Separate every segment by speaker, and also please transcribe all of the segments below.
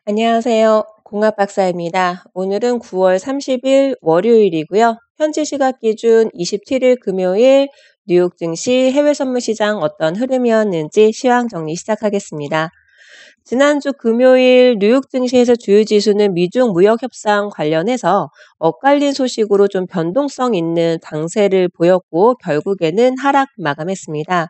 Speaker 1: 안녕하세요. 공합 박사입니다. 오늘은 9월 30일 월요일이고요. 현지 시각 기준 27일 금요일 뉴욕 증시 해외 선물 시장 어떤 흐름이었는지 시황 정리 시작하겠습니다. 지난주 금요일 뉴욕 증시에서 주요 지수는 미중 무역 협상 관련해서 엇갈린 소식으로 좀 변동성 있는 강세를 보였고 결국에는 하락 마감했습니다.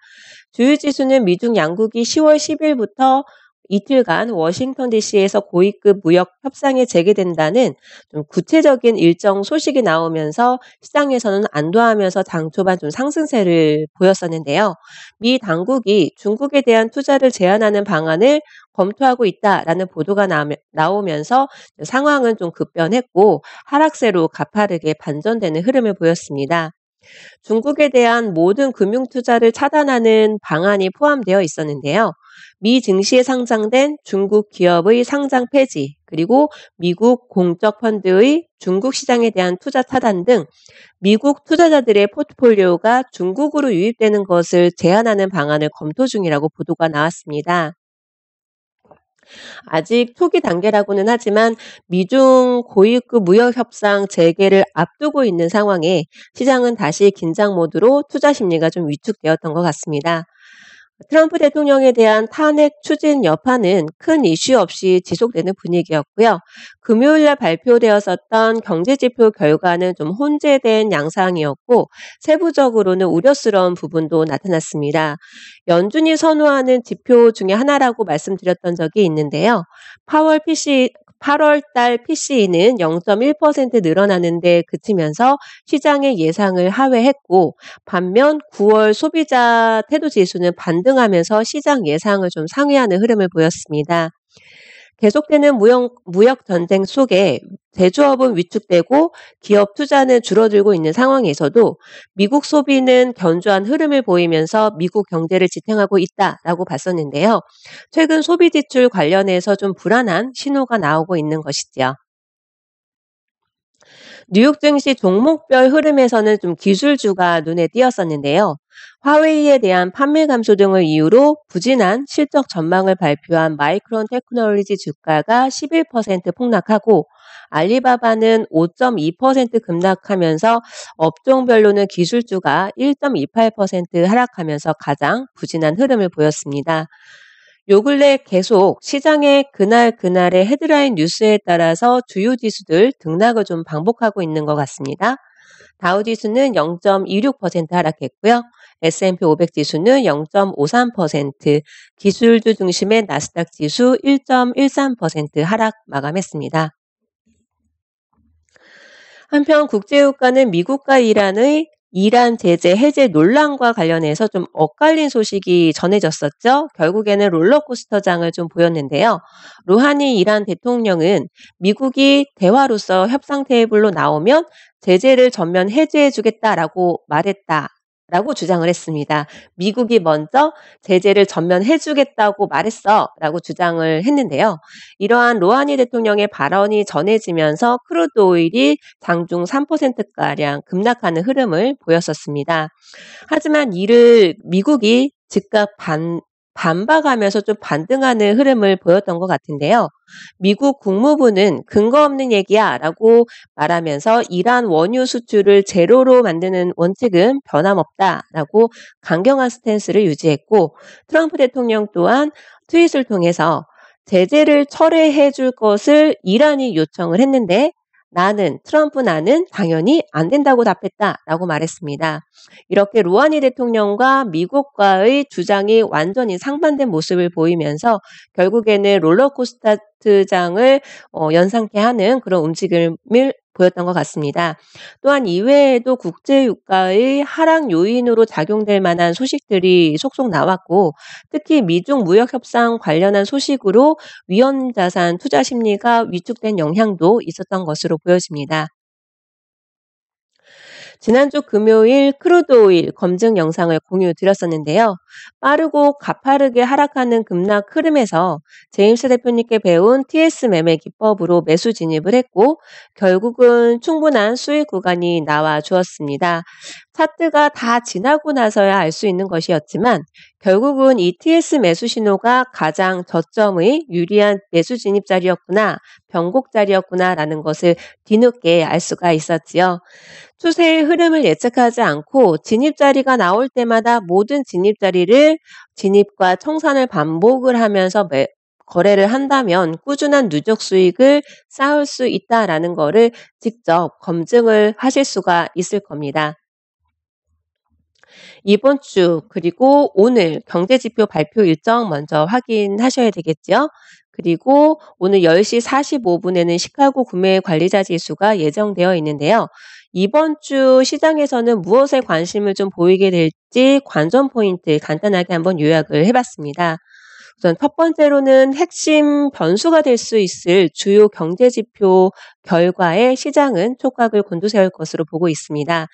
Speaker 1: 주요 지수는 미중 양국이 10월 10일부터 이틀간 워싱턴 DC에서 고위급 무역 협상에 재개된다는 좀 구체적인 일정 소식이 나오면서 시장에서는 안도하면서 장 초반 좀 상승세를 보였었는데요. 미 당국이 중국에 대한 투자를 제한하는 방안을 검토하고 있다라는 보도가 나오면서 상황은 좀 급변했고 하락세로 가파르게 반전되는 흐름을 보였습니다. 중국에 대한 모든 금융 투자를 차단하는 방안이 포함되어 있었는데요. 미 증시에 상장된 중국 기업의 상장 폐지, 그리고 미국 공적 펀드의 중국 시장에 대한 투자 차단 등 미국 투자자들의 포트폴리오가 중국으로 유입되는 것을 제한하는 방안을 검토 중이라고 보도가 나왔습니다. 아직 초기 단계라고는 하지만 미중 고위급 무역 협상 재개를 앞두고 있는 상황에 시장은 다시 긴장 모드로 투자 심리가 좀 위축되었던 것 같습니다. 트럼프 대통령에 대한 탄핵 추진 여파는 큰 이슈 없이 지속되는 분위기였고요. 금요일 날 발표되었었던 경제지표 결과는 좀 혼재된 양상이었고 세부적으로는 우려스러운 부분도 나타났습니다. 연준이 선호하는 지표 중에 하나라고 말씀드렸던 적이 있는데요. 8월 달 PCE는 0.1% 늘어나는데 그치면서 시장의 예상을 하회했고 반면 9월 소비자 태도 지수는 반등하면서 시장 예상을 좀 상회하는 흐름을 보였습니다. 계속되는 무역 전쟁 속에 제조업은 위축되고 기업 투자는 줄어들고 있는 상황에서도 미국 소비는 견조한 흐름을 보이면서 미국 경제를 지탱하고 있다라고 봤었는데요. 최근 소비 지출 관련해서 좀 불안한 신호가 나오고 있는 것이지요. 뉴욕 증시 종목별 흐름에서는 좀 기술주가 눈에 띄었었는데요. 화웨이에 대한 판매 감소 등을 이유로 부진한 실적 전망을 발표한 마이크론 테크놀로지 주가가 11% 폭락하고 알리바바는 5.2% 급락하면서 업종별로는 기술주가 1.28% 하락하면서 가장 부진한 흐름을 보였습니다. 요 근래 계속 시장의 그날의 헤드라인 뉴스에 따라서 주요 지수들 등락을 좀 반복하고 있는 것 같습니다. 다우 지수는 0.26% 하락했고요. S&P 500 지수는 0.53%, 기술주 중심의 나스닥 지수 1.13% 하락 마감했습니다. 한편 국제유가는 미국과 이란 제재 해제 논란과 관련해서 좀 엇갈린 소식이 전해졌었죠. 결국에는 롤러코스터장을 좀 보였는데요. 루하니 이란 대통령은 미국이 대화로서 협상 테이블로 나오면 제재를 전면 해제해주겠다라고 말했다. 라고 주장을 했습니다. 미국이 먼저 제재를 전면 해주겠다고 말했어 라고 주장을 했는데요. 이러한 로하니 대통령의 발언이 전해지면서 크루드 오일이 장중 3%가량 급락하는 흐름을 보였었습니다. 하지만 이를 미국이 즉각 반박하면서 좀 반등하는 흐름을 보였던 것 같은데요. 미국 국무부는 근거 없는 얘기야 라고 말하면서 이란 원유 수출을 제로로 만드는 원칙은 변함없다라고 강경한 스탠스를 유지했고 트럼프 대통령 또한 트윗을 통해서 제재를 철회해 줄 것을 이란이 요청을 했는데 나는 당연히 안 된다고 답했다라고 말했습니다. 이렇게 루하니 대통령과 미국과의 주장이 완전히 상반된 모습을 보이면서 결국에는 롤러코스터장을 연상케 하는 그런 움직임을 보였던 것 같습니다. 또한 이외에도 국제유가의 하락 요인으로 작용될 만한 소식들이 속속 나왔고 특히 미중 무역협상 관련한 소식으로 위험자산 투자 심리가 위축된 영향도 있었던 것으로 보여집니다. 지난주 금요일 크루드 오일 검증 영상을 공유 드렸었는데요. 빠르고 가파르게 하락하는 급락 흐름에서 제임스 대표님께 배운 TS 매매 기법으로 매수 진입을 했고 결국은 충분한 수익 구간이 나와 주었습니다. 차트가 다 지나고 나서야 알 수 있는 것이었지만 결국은 이 TS 매수 신호가 가장 저점의 유리한 매수 진입 자리였구나, 변곡 자리였구나라는 것을 뒤늦게 알 수가 있었지요. 추세의 흐름을 예측하지 않고 진입 자리가 나올 때마다 모든 진입 자리를 진입과 청산을 반복을 하면서 거래를 한다면 꾸준한 누적 수익을 쌓을 수 있다라는 거를 직접 검증을 하실 수가 있을 겁니다. 이번 주 그리고 오늘 경제지표 발표 일정 먼저 확인하셔야 되겠죠. 그리고 오늘 10시 45분에는 시카고 구매관리자 지수가 예정되어 있는데요. 이번 주 시장에서는 무엇에 관심을 좀 보이게 될지 관전 포인트 간단하게 한번 요약을 해봤습니다. 우선 첫 번째로는 핵심 변수가 될 수 있을 주요 경제지표 결과에 시장은 촉각을 곤두세울 것으로 보고 있습니다.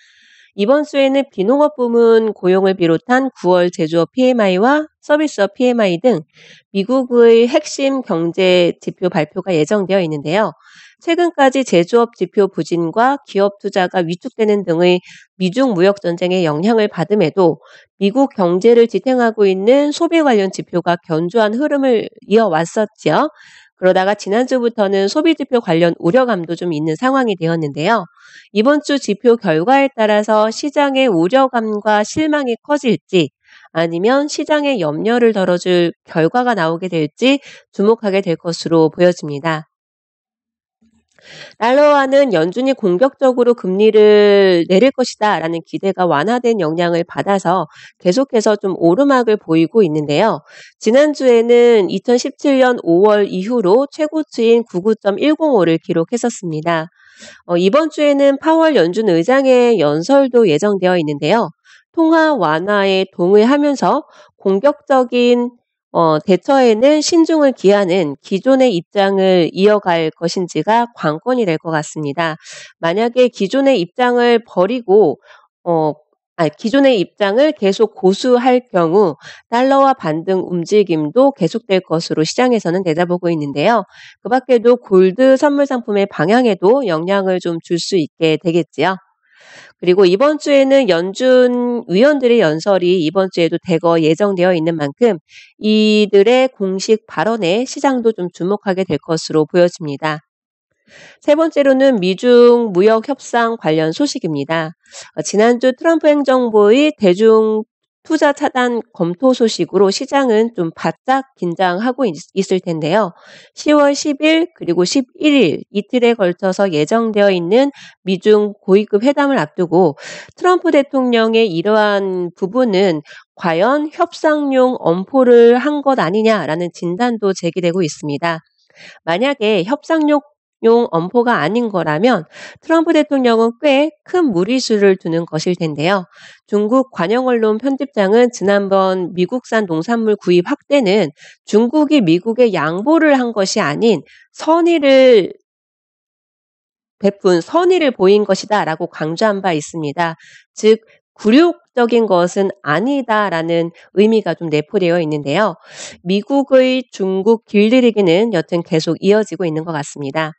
Speaker 1: 이번 주에는 비농업 부문 고용을 비롯한 9월 제조업 PMI와 서비스업 PMI 등 미국의 핵심 경제 지표 발표가 예정되어 있는데요. 최근까지 제조업 지표 부진과 기업 투자가 위축되는 등의 미중 무역 전쟁의 영향을 받음에도 미국 경제를 지탱하고 있는 소비 관련 지표가 견조한 흐름을 이어왔었죠. 그러다가 지난주부터는 소비지표 관련 우려감도 좀 있는 상황이 되었는데요. 이번 주 지표 결과에 따라서 시장의 우려감과 실망이 커질지 아니면 시장의 염려를 덜어줄 결과가 나오게 될지 주목하게 될 것으로 보여집니다. 달러화는 연준이 공격적으로 금리를 내릴 것이다 라는 기대가 완화된 영향을 받아서 계속해서 좀 오르막을 보이고 있는데요. 지난주에는 2017년 5월 이후로 최고치인 99.105를 기록했었습니다. 이번 주에는 파월 연준 의장의 연설도 예정되어 있는데요. 통화 완화에 동의하면서 공격적인 대처에는 신중을 기하는 기존의 입장을 이어갈 것인지가 관건이 될 것 같습니다. 만약에 기존의 입장을 버리고 기존의 입장을 계속 고수할 경우 달러와 반등 움직임도 계속될 것으로 시장에서는 내다보고 있는데요. 그 밖에도 골드 선물 상품의 방향에도 영향을 좀 줄 수 있게 되겠지요. 그리고 이번 주에는 연준 위원들의 연설이 이번 주에도 대거 예정되어 있는 만큼 이들의 공식 발언에 시장도 좀 주목하게 될 것으로 보여집니다. 세 번째로는 미중 무역 협상 관련 소식입니다. 지난주 트럼프 행정부의 대중 투자 차단 검토 소식으로 시장은 좀 바짝 긴장하고 있을 텐데요. 10월 10일 그리고 11일 이틀에 걸쳐서 예정되어 있는 미중 고위급 회담을 앞두고 트럼프 대통령의 이러한 부분은 과연 협상용 엄포를 한 것 아니냐라는 진단도 제기되고 있습니다. 만약에 협상용 엄포가 아닌 거라면 트럼프 대통령은 꽤 큰 무리수를 두는 것일 텐데요. 중국 관영 언론 편집장은 지난번 미국산 농산물 구입 확대는 중국이 미국에 양보를 한 것이 아닌 선의를 보인 것이다라고 강조한 바 있습니다. 즉 굴욕적인 것은 아니다라는 의미가 좀 내포되어 있는데요. 미국의 중국 길들이기는 여튼 계속 이어지고 있는 것 같습니다.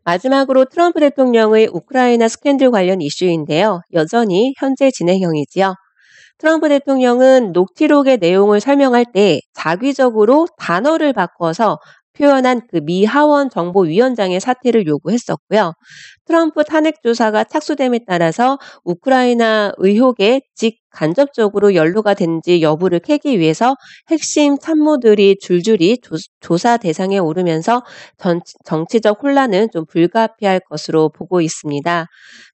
Speaker 1: 마지막으로 트럼프 대통령의 우크라이나 스캔들 관련 이슈인데요. 여전히 현재 진행형이지요. 트럼프 대통령은 녹취록의 내용을 설명할 때 자기적으로 단어를 바꿔서 표현한 그 미 하원 정보위원장의 사퇴를 요구했었고요. 트럼프 탄핵 조사가 착수됨에 따라서 우크라이나 의혹에 간접적으로 연루가 된지 여부를 캐기 위해서 핵심 참모들이 줄줄이 조사 대상에 오르면서 정치적 혼란은 좀 불가피할 것으로 보고 있습니다.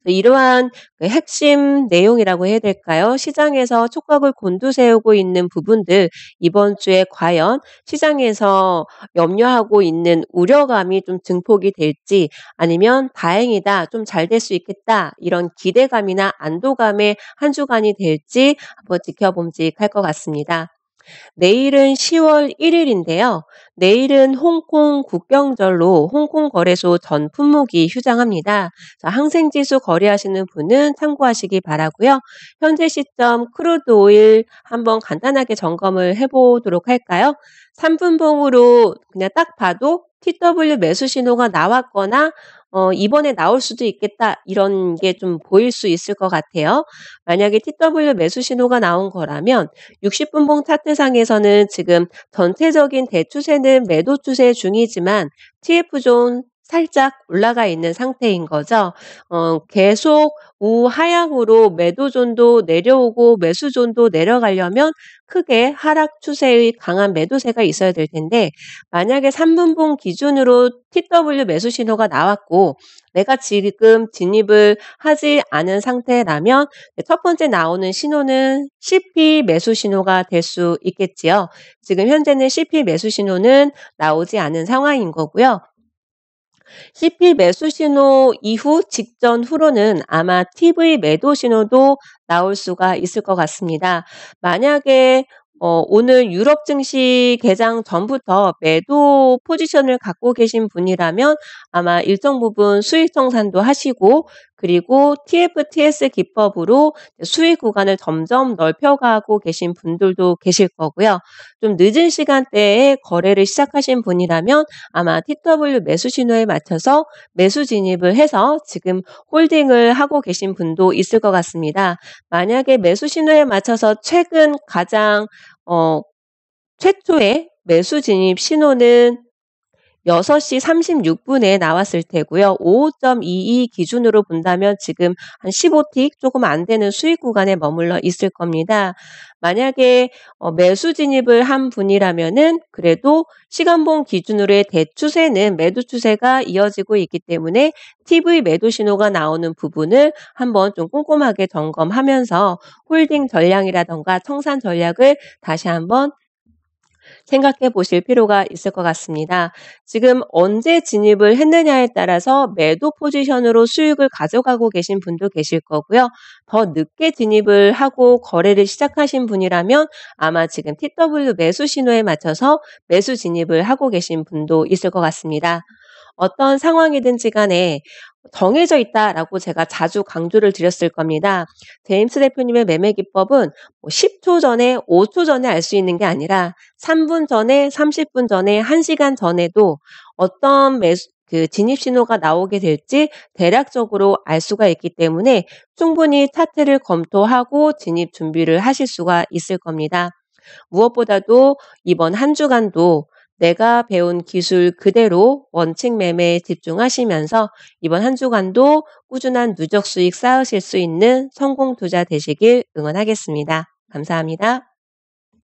Speaker 1: 이러한 핵심 내용이라고 해야 될까요? 시장에서 촉각을 곤두세우고 있는 부분들 이번 주에 과연 시장에서 염려하고 있는 우려감이 좀 증폭이 될지 아니면 다행이다, 좀 잘 될 수 있겠다 이런 기대감이나 안도감의 한 주간이 될지 한번 지켜봄직할 것 같습니다. 내일은 10월 1일인데요. 내일은 홍콩 국경절로 홍콩 거래소 전 품목이 휴장합니다. 자, 항생지수 거래하시는 분은 참고하시기 바라고요. 현재 시점 크루드 오일 한번 간단하게 점검을 해보도록 할까요? 3분봉으로 그냥 딱 봐도 TW 매수 신호가 나왔거나 이번에 나올 수도 있겠다 이런 게 좀 보일 수 있을 것 같아요. 만약에 TW 매수 신호가 나온 거라면 60분봉 차트상에서는 지금 전체적인 대추세는 매도 추세 중이지만 TF존 살짝 올라가 있는 상태인 거죠. 계속 우하향으로 매도존도 내려오고 매수존도 내려가려면 크게 하락 추세의 강한 매도세가 있어야 될 텐데 만약에 3분봉 기준으로 TW 매수 신호가 나왔고 내가 지금 진입을 하지 않은 상태라면 첫 번째 나오는 신호는 CP 매수 신호가 될 수 있겠지요. 지금 현재는 CP 매수 신호는 나오지 않은 상황인 거고요. CP 매수 신호 이후 직전 후로는 아마 TV 매도 신호도 나올 수가 있을 것 같습니다. 만약에 오늘 유럽 증시 개장 전부터 매도 포지션을 갖고 계신 분이라면 아마 일정 부분 수익 정산도 하시고 그리고 TFTS 기법으로 수익 구간을 점점 넓혀가고 계신 분들도 계실 거고요. 좀 늦은 시간대에 거래를 시작하신 분이라면 아마 TW 매수 신호에 맞춰서 매수 진입을 해서 지금 홀딩을 하고 계신 분도 있을 것 같습니다. 만약에 매수 신호에 맞춰서 최근 가장 최초의 매수 진입 신호는 6시 36분에 나왔을 테고요. 55.22 기준으로 본다면 지금 한 15틱 조금 안 되는 수익 구간에 머물러 있을 겁니다. 만약에 매수 진입을 한 분이라면은 그래도 시간봉 기준으로의 대추세는 매도 추세가 이어지고 있기 때문에 TV 매도 신호가 나오는 부분을 한번 좀 꼼꼼하게 점검하면서 홀딩 전략이라던가 청산 전략을 다시 한번 생각해 보실 필요가 있을 것 같습니다. 지금 언제 진입을 했느냐에 따라서 매도 포지션으로 수익을 가져가고 계신 분도 계실 거고요. 더 늦게 진입을 하고 거래를 시작하신 분이라면 아마 지금 TW 매수 신호에 맞춰서 매수 진입을 하고 계신 분도 있을 것 같습니다. 어떤 상황이든지 간에 정해져 있다라고 제가 자주 강조를 드렸을 겁니다. 제임스 대표님의 매매 기법은 10초 전에, 5초 전에 알 수 있는 게 아니라 3분 전에, 30분 전에, 1시간 전에도 어떤 진입 신호가 나오게 될지 대략적으로 알 수가 있기 때문에 충분히 차트를 검토하고 진입 준비를 하실 수가 있을 겁니다. 무엇보다도 이번 한 주간도 내가 배운 기술 그대로 원칙 매매에 집중하시면서 이번 한 주간도 꾸준한 누적 수익 쌓으실 수 있는 성공 투자 되시길 응원하겠습니다. 감사합니다.